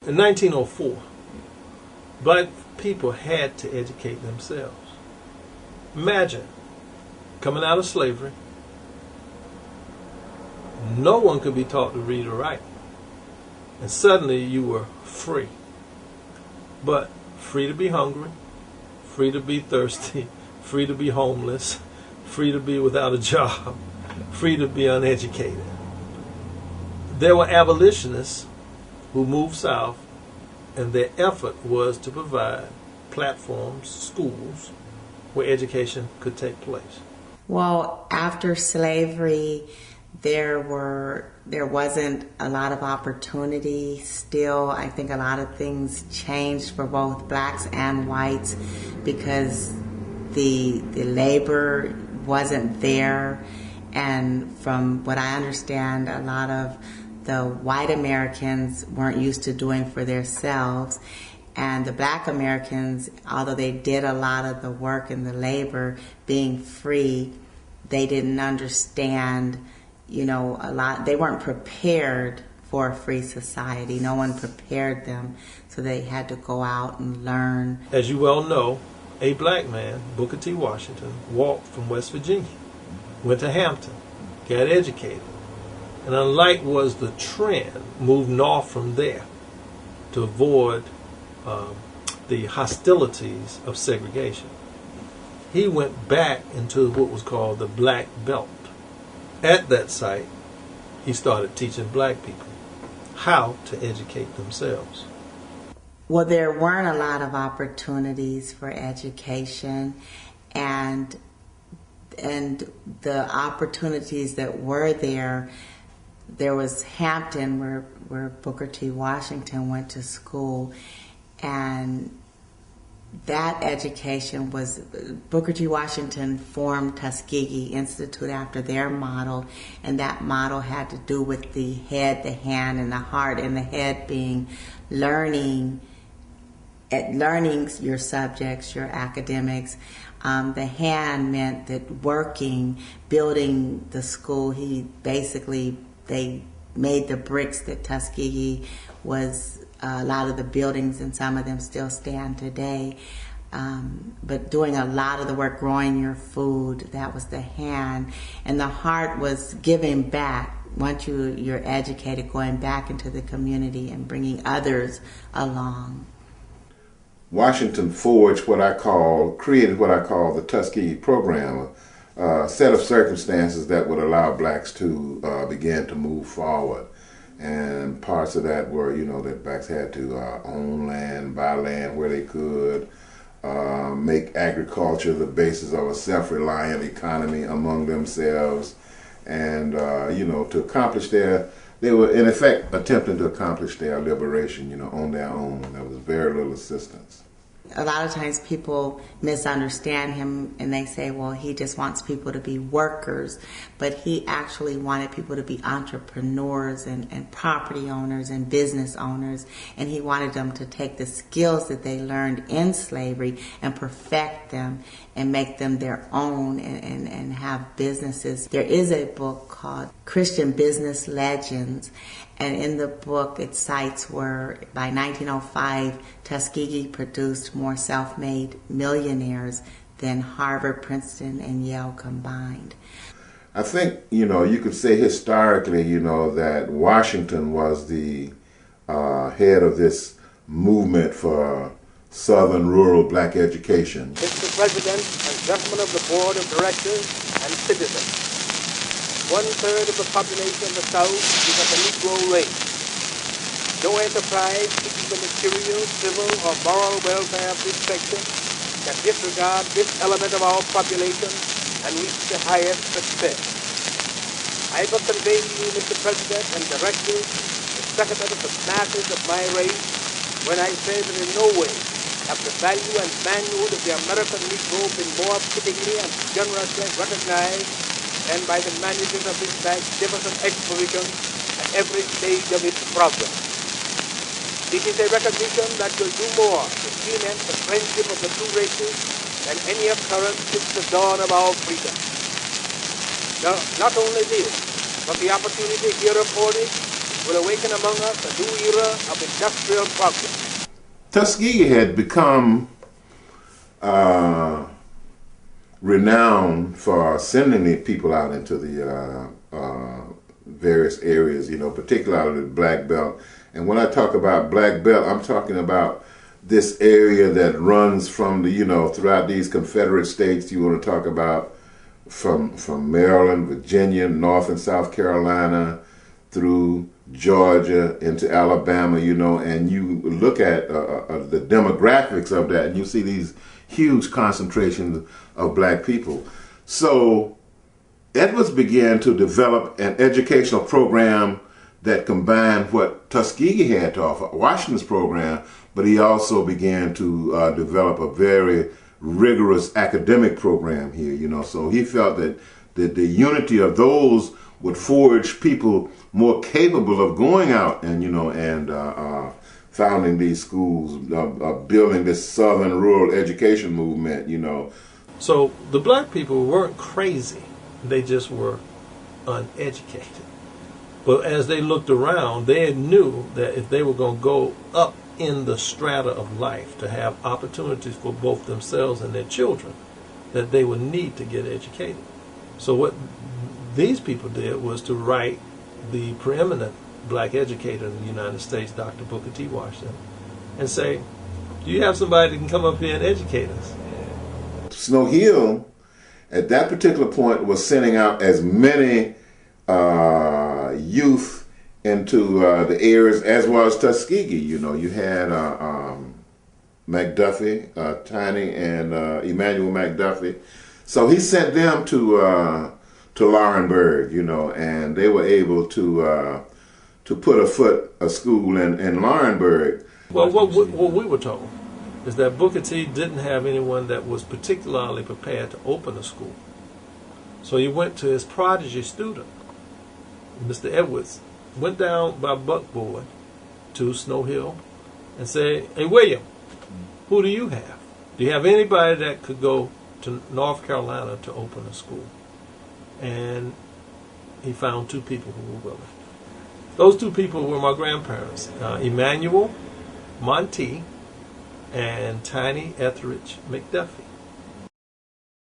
In 1904, black people had to educate themselves. Imagine coming out of slavery, no one could be taught to read or write, and suddenly you were free. But free to be hungry, free to be thirsty, free to be homeless, free to be without a job, free to be uneducated. There were abolitionists who moved south, and their effort was to provide platforms, schools, where education could take place. Well, after slavery, there wasn't a lot of opportunity still. I think a lot of things changed for both blacks and whites because the labor wasn't there. And from what I understand, a lot of the white Americans weren't used to doing for themselves. And the black Americans, although they did a lot of the work and the labor being free, they didn't understand, a lot. They weren't prepared for a free society. No one prepared them, so they had to go out and learn. As you well know, a black man, Booker T. Washington, walked from West Virginia, went to Hampton, got educated, and unlike was the trend, moved north from there to avoid the hostilities of segregation. He went back into what was called the Black Belt. At that site, he started teaching black people how to educate themselves. Well, there weren't a lot of opportunities for education, and the opportunities that were there was Hampton, where Booker T. Washington went to school, and that education was, Booker T. Washington formed Tuskegee Institute after their model, and that model had to do with the head, the hand, and the heart, and the head being learning your subjects, your academics. The hand meant that working, building the school, they made the bricks that Tuskegee was, a lot of the buildings, and some of them still stand today. But doing a lot of the work, growing your food, that was the hand. And the heart was giving back. Once you're educated, going back into the community and bringing others along. Washington forged created what I call the Tuskegee program, a set of circumstances that would allow blacks to begin to move forward. And parts of that were, that blacks had to own land, buy land where they could, make agriculture the basis of a self-reliant economy among themselves, and, to accomplish they were in effect attempting to accomplish their liberation, on their own. There was very little assistance. A lot of times people misunderstand him and they say, well, he just wants people to be workers. But he actually wanted people to be entrepreneurs and property owners and business owners. And he wanted them to take the skills that they learned in slavery and perfect them and make them their own and have businesses. There is a book called Christian Business Legends. And in the book, it cites where by 1905, Tuskegee produced more self-made millionaires than Harvard, Princeton, and Yale combined. I think, you could say historically, that Washington was the head of this movement for Southern rural black education. Mr. President and gentlemen of the Board of Directors and citizens, 1/3 of the population of the South is of the Negro race. No enterprise seeking the material, civil, or moral welfare of this section can disregard this element of our population and reach the highest success. I but convey to you, Mr. President and Directors, the sentiment of the masses of my race when I say that in no way have the value and manhood of the American Negro been more fittingly and generously recognized and by the managers of this magnificent exposition at every stage of its progress. It is a recognition that will do more to cement the friendship of the two races than any occurrence since the dawn of our freedom. Now, not only this, but the opportunity here afforded will awaken among us a new era of industrial progress. Tuskegee had become renowned for sending the people out into the various areas, particularly the Black Belt. And when I talk about Black Belt, I'm talking about this area that runs from the, throughout these Confederate states. You want to talk about from Maryland, Virginia, North and South Carolina, through Georgia into Alabama, and you look at the demographics of that, and you see these huge concentrations of black people. So Edwards began to develop an educational program that combined what Tuskegee had to offer, Washington's program, but he also began to develop a very rigorous academic program here, so he felt that the unity of those would forge people more capable of going out and, founding these schools, building this Southern rural education movement, So the black people weren't crazy. They just were uneducated. But as they looked around, they knew that if they were going to go up in the strata of life to have opportunities for both themselves and their children, that they would need to get educated. So what these people did was to write the preeminent black educator in the United States, Dr. Booker T. Washington, and say, do you have somebody that can come up here and educate us? Snow Hill, at that particular point, was sending out as many youth into the areas as well as Tuskegee. You had McDuffie, Tiny, and Emmanuel McDuffie. So he sent them to Laurinburg, and they were able to put a school in Laurinburg. Well, what we were told is that Booker T didn't have anyone that was particularly prepared to open a school. So he went to his prodigy student, Mr. Edwards, went down by Buckboard to Snow Hill and said, hey, William, who do you have? Do you have anybody that could go to North Carolina to open a school? And he found two people who were willing. Those two people were my grandparents, Emmanuel Monty and Tiny Etheridge McDuffie.